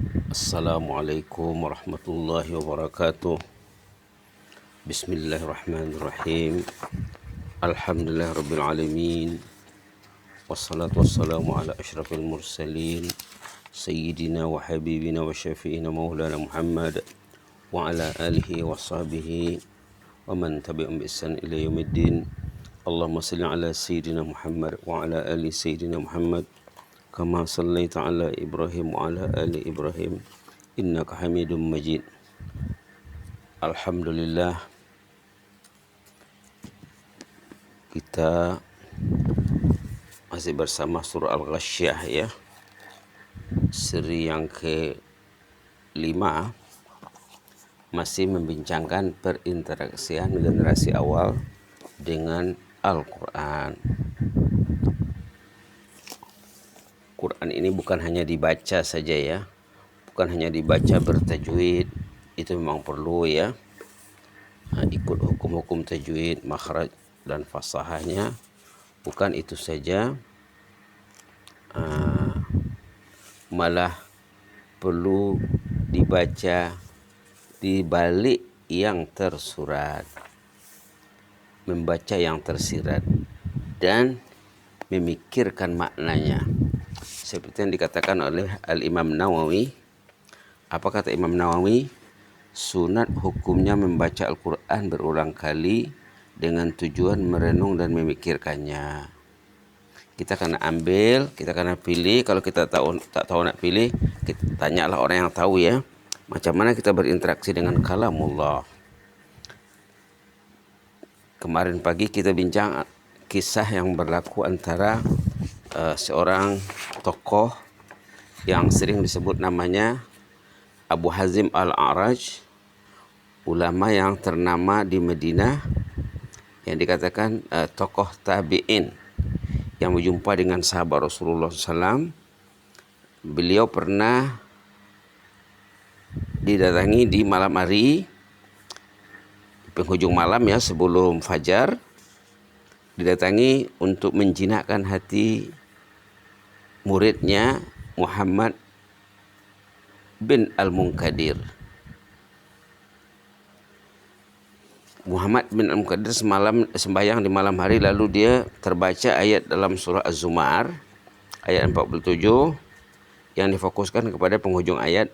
Assalamualaikum warahmatullahi wabarakatuh. Bismillahirrahmanirrahim. Alhamdulillah rabbil alamin. Wassalatu wassalamu ala asyrafil mursalin Sayyidina wa habibina wa syafi'ina maulana Muhammad wa ala alihi wa sahbihi wa man tabi'um bi ihsan ila yaumiddin. Allahumma salli ala Sayyidina Muhammad wa ala ali Sayyidina Muhammad kama sallaita ala Ibrahim wa ala ali Ibrahim innaka Hamidum Majid. Alhamdulillah, kita masih bersama surah Al-Ghasyiyah ya, seri yang ke-5, masih membincangkan perinteraksian generasi awal dengan Al-Quran. Quran ini bukan hanya dibaca saja ya, bukan hanya dibaca bertajwid, itu memang perlu ya, ikut hukum-hukum tajwid, makhraj dan fasahahnya. Bukan itu saja, malah perlu dibaca di balik yang tersurat, membaca yang tersirat dan memikirkan maknanya. Seperti yang dikatakan oleh Al-Imam Nawawi. Apa kata Imam Nawawi? Sunat hukumnya membaca Al-Quran berulang kali dengan tujuan merenung dan memikirkannya. Kita kena ambil, kita kena pilih. Kalau kita tak tahu nak pilih, kita tanyalah orang yang tahu ya, macam mana kita berinteraksi dengan kalamullah. Kemarin pagi kita bincang kisah yang berlaku antara seorang tokoh yang sering disebut namanya Abu Hazim Al-A'raj, ulama yang ternama di Madinah, yang dikatakan tokoh tabi'in yang berjumpa dengan sahabat Rasulullah SAW. Beliau pernah didatangi di malam hari, penghujung malam ya, sebelum fajar, didatangi untuk menjinakkan hati muridnya Muhammad bin Al-Munkadir. Muhammad bin Al-Munkadir semalam sembahyang di malam hari, lalu dia terbaca ayat dalam surah Az-Zumar ayat 47 yang difokuskan kepada penghujung ayat,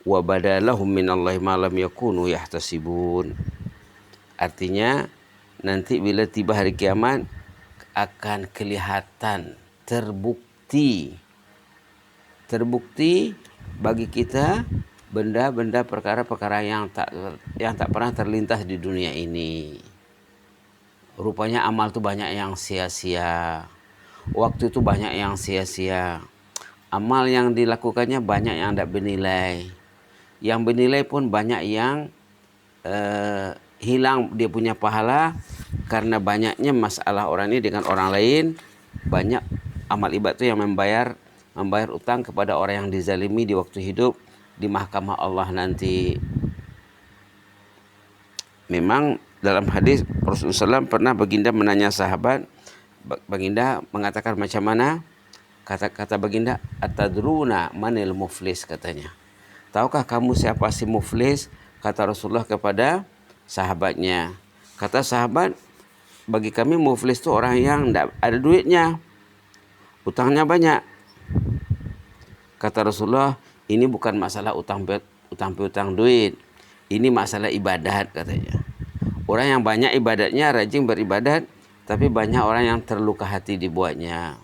wa badalahum minallahi ma lam yakunu yahtasibun. Artinya nanti bila tiba hari kiamat akan kelihatan, terbukti bagi kita benda-benda, perkara-perkara yang tak pernah terlintas di dunia ini. Rupanya amal itu banyak yang sia-sia, waktu itu banyak yang sia-sia, amal yang dilakukannya banyak yang tidak bernilai, yang bernilai pun banyak yang hilang dia punya pahala karena banyaknya masalah orang ini dengan orang lain. Banyak amal ibadah itu yang membayar utang kepada orang yang dizalimi di waktu hidup di mahkamah Allah nanti. Memang dalam hadis Rasulullah SAW pernah baginda menanya sahabat, baginda mengatakan macam mana? Kata baginda, atadruna manil muflis, katanya. Tahukah kamu siapa si muflis? Kata Rasulullah kepada sahabatnya. Kata sahabat, bagi kami muflis itu orang yang tidak ada duitnya, utangnya banyak. Kata Rasulullah, ini bukan masalah utang piutang duit, ini masalah ibadat, katanya. Orang yang banyak ibadatnya, rajin beribadat, tapi banyak orang yang terluka hati dibuatnya,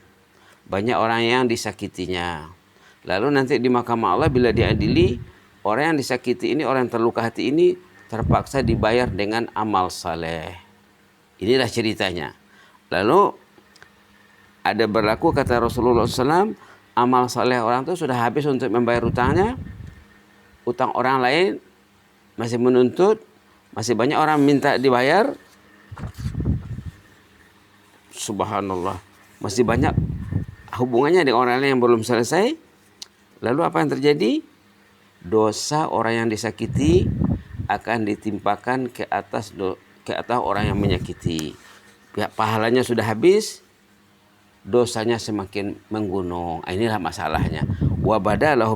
banyak orang yang disakitinya. Lalu nanti di mahkamah Allah bila diadili, orang yang disakiti ini, orang yang terluka hati ini terpaksa dibayar dengan amal saleh. Inilah ceritanya. Lalu ada berlaku, kata Rasulullah SAW, amal saleh orang itu sudah habis untuk membayar utangnya, utang orang lain masih menuntut, masih banyak orang minta dibayar. Subhanallah, masih banyak hubungannya dengan orang lain yang belum selesai. Lalu apa yang terjadi? Dosa orang yang disakiti akan ditimpakan ke atas orang yang menyakiti. Pahalanya sudah habis, dosanya semakin menggunung. Inilah masalahnya. wa badalahum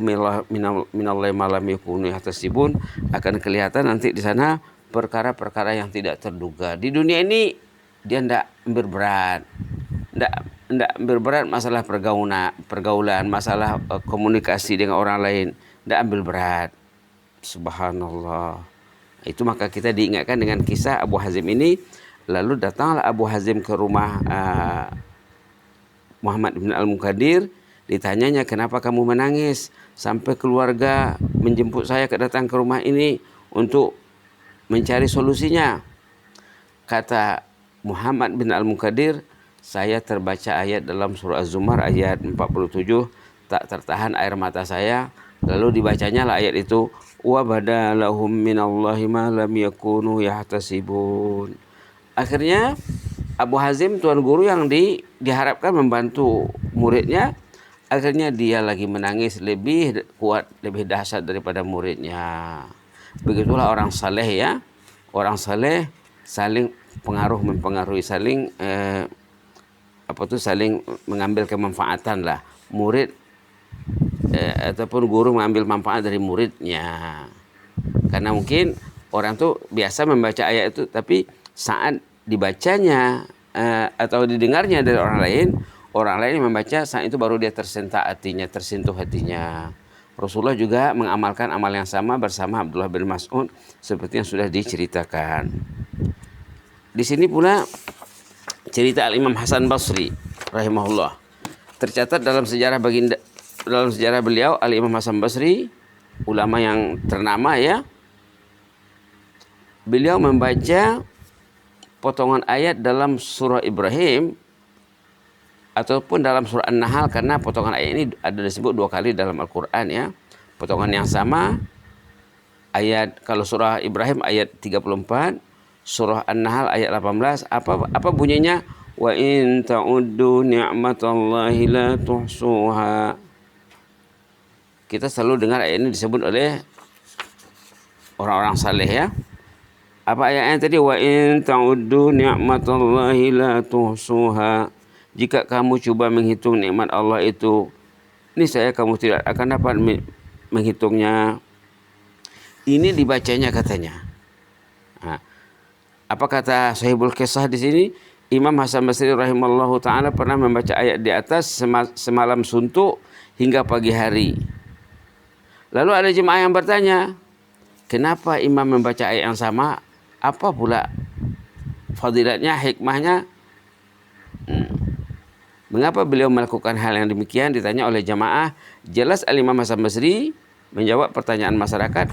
minallahi ma lam yakunu yahtasibun, akan kelihatan nanti di sana perkara-perkara yang tidak terduga. Di dunia ini dia ndak berberat, ndak berberat masalah pergaulan, masalah komunikasi dengan orang lain, ndak ambil berat. Subhanallah. Itu maka kita diingatkan dengan kisah Abu Hazim ini. Lalu datanglah Abu Hazim ke rumah Muhammad bin Al-Munkadir. Ditanyanya, kenapa kamu menangis? Sampai keluarga menjemput saya datang ke rumah ini untuk mencari solusinya. Kata Muhammad bin Al-Munkadir, saya terbaca ayat dalam surah Az-Zumar ayat 47, tak tertahan air mata saya. Lalu dibacanya lah ayat itu, wa badalahum minallahi ma lam yakunu yahtasibun. Akhirnya Abu Hazim, tuan guru yang diharapkan membantu muridnya, akhirnya dia lagi menangis lebih kuat, lebih dahsyat daripada muridnya. Begitulah orang saleh ya. Orang saleh saling mempengaruhi, saling saling mengambil kemanfaatan lah. Murid ataupun guru mengambil manfaat dari muridnya. Karena mungkin orang tuh biasa membaca ayat itu, tapi saat dibacanya atau didengarnya dari orang lain yang membaca, saat itu baru dia tersentuh hatinya. Rasulullah juga mengamalkan amal yang sama bersama Abdullah bin Mas'ud seperti yang sudah diceritakan. Di sini pula cerita Al-Imam Hasan Basri rahimahullah. Tercatat dalam sejarah beliau, Al-Imam Hasan Basri, ulama yang ternama ya. Beliau membaca potongan ayat dalam surah Ibrahim ataupun dalam surah An-Nahl, karena potongan ayat ini ada disebut 2 kali dalam Al-Quran ya. Potongan yang sama, ayat kalau surah Ibrahim ayat 34, surah An-Nahl ayat 18. Apa bunyinya? Wa in ta'uddu ni'matallahi la tuhsuha. Kita selalu dengar ayat ini disebut oleh orang-orang saleh ya. Apa ayatnya tadi? Wa in ta'uddu ni'matallahi la tuhsuha. Jika kamu coba menghitung nikmat Allah itu, niscaya kamu tidak akan dapat menghitungnya. Ini dibacanya katanya. Nah, apa kata Sahibul Qisah di sini? Imam Hasan Basri rahimallahu taala pernah membaca ayat di atas semalam suntuk hingga pagi hari. Lalu ada jemaah yang bertanya, kenapa imam membaca ayat yang sama? Apa pula fadilatnya, hikmahnya? Mengapa beliau melakukan hal yang demikian? Ditanya oleh jamaah. Jelas Al-Imam Hasan Basri menjawab pertanyaan masyarakat.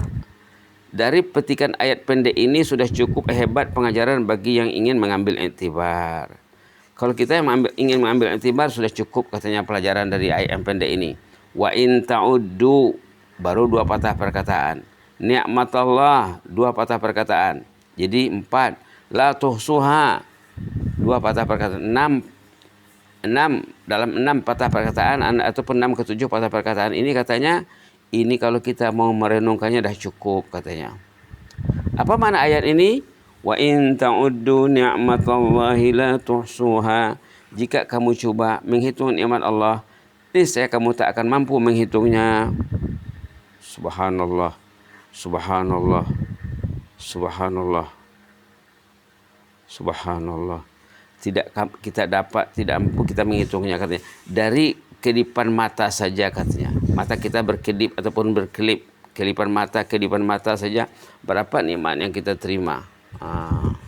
Dari petikan ayat pendek ini sudah cukup hebat pengajaran bagi yang ingin mengambil iktibar. Kalau kita yang ingin mengambil iktibar, sudah cukup katanya pelajaran dari ayat yang pendek ini. Wa in ta'uddu, baru 2 patah perkataan. Ni'matallah, 2 patah perkataan. Jadi 4. La tuhsuha, 2 patah perkataan. 6 dalam 6 patah perkataan ataupun 6 ke 7 patah perkataan ini katanya, ini kalau kita mau merenungkannya dah cukup katanya. Apa makna ayat ini? Wa in ta'uddu ni'matallahi la tuhsuha. Jika kamu coba menghitung nikmat Allah, niscaya kamu tak akan mampu menghitungnya. Subhanallah. Subhanallah. Subhanallah. Subhanallah. Tidak mampu kita menghitungnya katanya. Dari kedipan mata saja katanya. Mata kita berkedip ataupun berkelip. Kedipan mata saja. Berapa nikmat yang kita terima.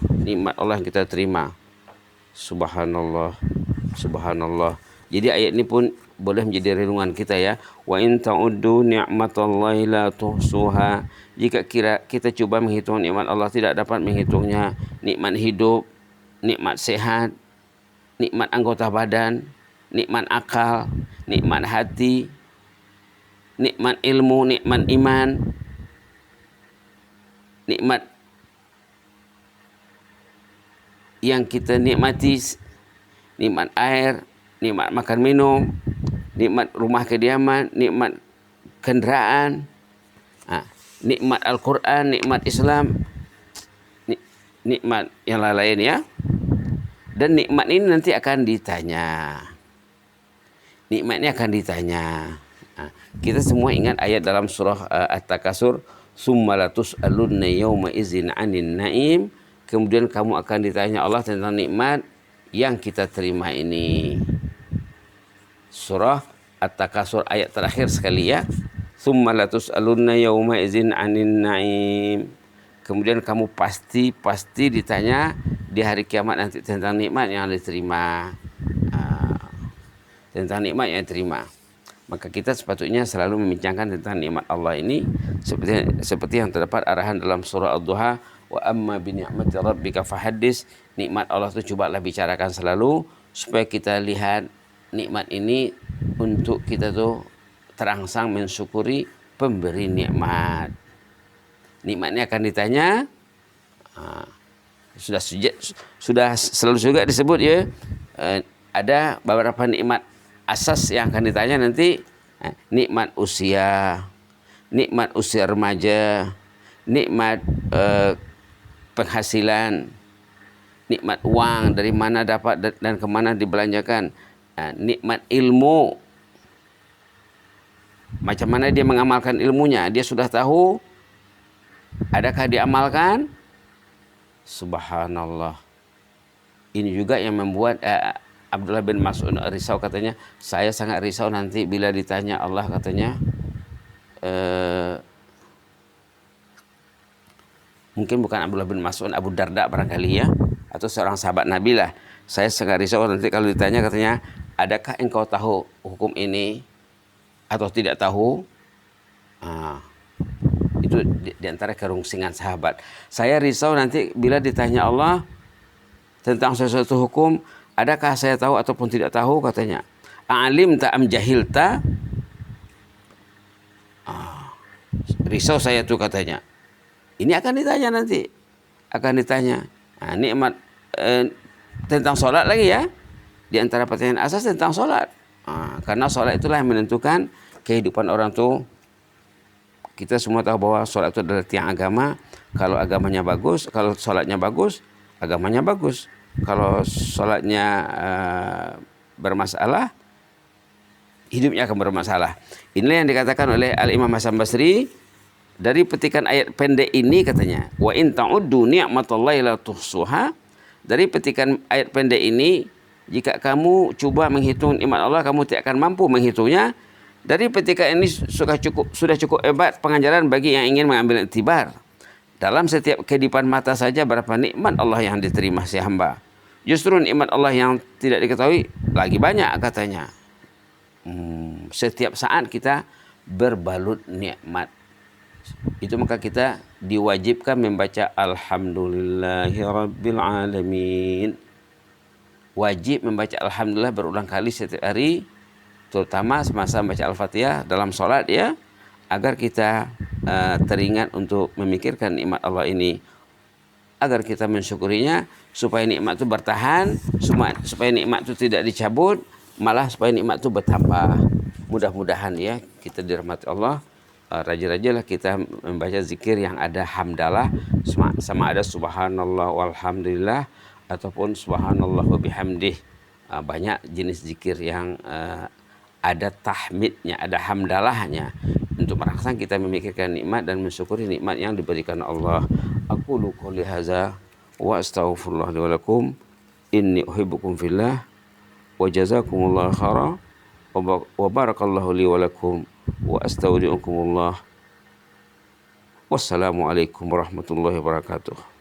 Nikmat Allah yang kita terima. Subhanallah. Subhanallah. Jadi ayat ini pun boleh menjadi renungan kita ya. Wa in ta'uddu ni'matallahi la tuhsuha. Jika kita coba menghitung nikmat Allah, tidak dapat menghitungnya. Nikmat hidup, nikmat sehat, nikmat anggota badan, nikmat akal, nikmat hati, nikmat ilmu, nikmat iman, nikmat yang kita nikmati, nikmat air, nikmat makan minum, nikmat rumah kediaman, nikmat kendaraan, nikmat Al-Quran, nikmat Islam, nikmat yang lain-lain ya. Dan nikmat ini nanti akan ditanya. Nikmat ini akan ditanya. Kita semua ingat ayat dalam surah At-Takasur, summa latus'alunna yawma idzin 'anin na'im. Kemudian kamu akan ditanya Allah tentang nikmat yang kita terima ini. Surah At-Takasur ayat terakhir sekali ya. Summa latus'alunna yawma idzin 'anin na'im. Kemudian kamu pasti ditanya di hari kiamat nanti tentang nikmat yang diterima. Tentang nikmat yang diterima. Maka kita sepatutnya selalu membincangkan tentang nikmat Allah ini seperti yang terdapat arahan dalam surah Ad-Duha, wa amma bi ni'mati rabbika fahaddis. Nikmat Allah itu cobalah bicarakan selalu supaya kita lihat nikmat ini untuk kita tuh terangsang mensyukuri pemberi nikmat. Nikmatnya akan ditanya. Sudah selalu juga disebut ya, ada beberapa nikmat asas yang akan ditanya nanti. Nikmat usia remaja, nikmat penghasilan, nikmat uang dari mana dapat dan kemana dibelanjakan, nikmat ilmu, macam mana dia mengamalkan ilmunya, dia sudah tahu, adakah diamalkan? Subhanallah. Ini juga yang membuat Abdullah bin Mas'ud risau, katanya, saya sangat risau nanti bila ditanya Allah, katanya, mungkin bukan Abdullah bin Mas'ud, Abu Darda barangkali ya, atau seorang sahabat Nabi lah. Saya sangat risau nanti kalau ditanya, katanya, adakah engkau tahu hukum ini atau tidak tahu? Itu di antara kerungsingan sahabat. Saya risau nanti bila ditanya Allah tentang sesuatu hukum, adakah saya tahu ataupun tidak tahu, katanya. Alim ta am jahilta? Risau saya tuh, katanya. Ini akan ditanya nanti. Akan ditanya. Nikmat tentang sholat lagi ya. Di antara pertanyaan asas tentang sholat. Karena sholat itulah yang menentukan kehidupan orang tuh. Kita semua tahu bahwa sholat itu adalah tiang agama. Kalau agamanya bagus, kalau sholatnya bagus, agamanya bagus. Kalau sholatnya bermasalah, hidupnya akan bermasalah. Inilah yang dikatakan oleh Al-Imam Hasan Basri dari petikan ayat pendek ini, katanya, wa in ta'uddu ni'matallahi la tuhsuha. Dari petikan ayat pendek ini, jika kamu coba menghitung nikmat Allah, kamu tidak akan mampu menghitungnya. Dari petikan ini sudah cukup hebat pengajaran bagi yang ingin mengambil iktibar. Dalam setiap kehidupan mata saja berapa nikmat Allah yang diterima si hamba. Justru nikmat Allah yang tidak diketahui lagi banyak, katanya. Setiap saat kita berbalut nikmat. Itu maka kita diwajibkan membaca Alhamdulillahirabbil alamin. Wajib membaca Alhamdulillah berulang kali setiap hari, terutama semasa membaca Al-Fatihah dalam sholat ya, agar kita teringat untuk memikirkan nikmat Allah ini, agar kita mensyukurinya, supaya nikmat itu bertahan, supaya nikmat itu tidak dicabut, malah supaya nikmat itu bertambah. Mudah-mudahan ya kita dirahmati Allah, rajin-rajinlah kita membaca zikir yang ada hamdalah, sama ada subhanallah walhamdulillah ataupun subhanallah wa bihamdih. Banyak jenis zikir yang ada tahmidnya, ada hamdalahnya, untuk merangsang kita memikirkan nikmat dan mensyukuri nikmat yang diberikan Allah. Aqulu qouli hadza wa astaghfirullah li wa lakum inni uhibbukum fillah wa jazakumullahu khairan wa barakallahu li wa lakum wa astaudiukumullah. Wassalamu alaikum warahmatullahi wabarakatuh.